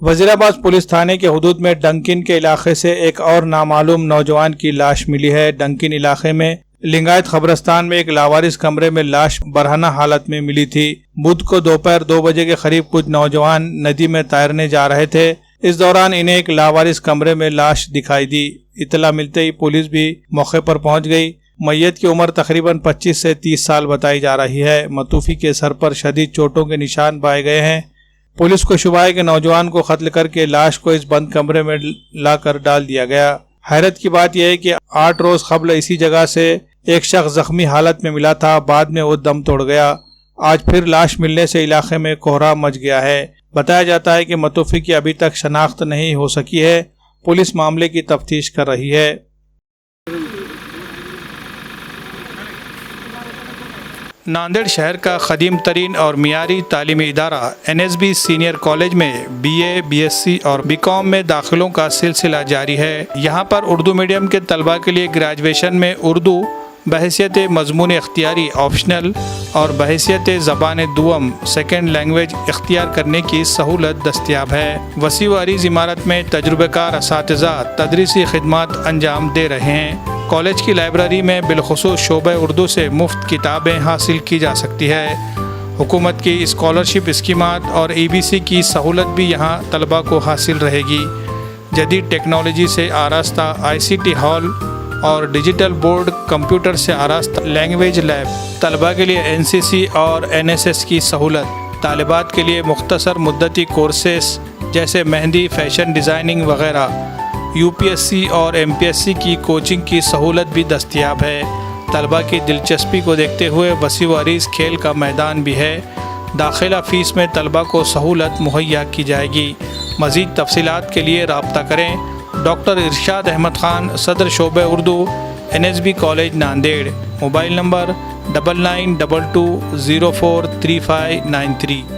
وزیر آباد پولیس تھانے کے حدود میں ڈنکن کے علاقے سے ایک اور نامعلوم نوجوان کی لاش ملی ہے۔ ڈنکن علاقے میں لنگایت قبرستان میں ایک لاوارث کمرے میں لاش برہنہ حالت میں ملی تھی۔ بدھ کو دوپہر 2 بجے کے قریب کچھ نوجوان ندی میں تیرنے جا رہے تھے۔ اس دوران انہیں ایک لاوارث کمرے میں لاش دکھائی دی۔ اطلاع ملتے ہی پولیس بھی موقع پر پہنچ گئی۔ میت کی عمر تقریباً 25 سے 30 سال بتائی جا رہی ہے۔ متوفی کے سر پر شدید چوٹوں کے نشان پائے گئے ہیں۔ پولیس کو شبہ ہے کہ نوجوان کو قتل کر کے لاش کو اس بند کمرے میں لا کر ڈال دیا گیا۔ حیرت کی بات یہ ہے کہ 8 روز قبل اسی جگہ سے ایک شخص زخمی حالت میں ملا تھا، بعد میں وہ دم توڑ گیا۔ آج پھر لاش ملنے سے علاقے میں کوہرام مچ گیا ہے۔ بتایا جاتا ہے کہ متوفی کی ابھی تک شناخت نہیں ہو سکی ہے۔ پولیس معاملے کی تفتیش کر رہی ہے۔ ناندیڑ شہر کا قدیم ترین اور معیاری تعلیمی ادارہ NSB سینئر کالج میں BA BSc اور BCom میں داخلوں کا سلسلہ جاری ہے۔ یہاں پر اردو میڈیم کے طلباء کے لیے گریجویشن میں اردو بحیثیت مضمون اختیاری آپشنل اور بحیثیت زبان دوم سیکنڈ لینگویج اختیار کرنے کی سہولت دستیاب ہے۔ وسیع و عریض عمارت میں تجربہ کار اساتذہ تدریسی خدمات انجام دے رہے ہیں۔ کالج کی لائبریری میں بالخصوص شعبہ اردو سے مفت کتابیں حاصل کی جا سکتی ہے۔ حکومت کی اسکالرشپ اسکیمات اور EBC کی سہولت بھی یہاں طلباء کو حاصل رہے گی۔ جدید ٹیکنالوجی سے آراستہ ICT ہال اور ڈیجیٹل بورڈ، کمپیوٹر سے آراستہ لینگویج لیب، طلباء کے لیے NCC اور NSS کی سہولت، طالبات کے لیے مختصر مدتی کورسز جیسے مہندی، فیشن ڈیزائننگ وغیرہ، UPSC اور MPSC کی کوچنگ کی سہولت بھی دستیاب ہے۔ طلباء کی دلچسپی کو دیکھتے ہوئے وسیع و عریض کھیل کا میدان بھی ہے۔ داخلہ فیس میں طلباء کو سہولت مہیا کی جائے گی۔ مزید تفصیلات کے لیے رابطہ کریں۔ ڈاکٹر ارشاد احمد خان، صدر شعبہ Urdu, NSB college Nanded. Mobile number 9922043593۔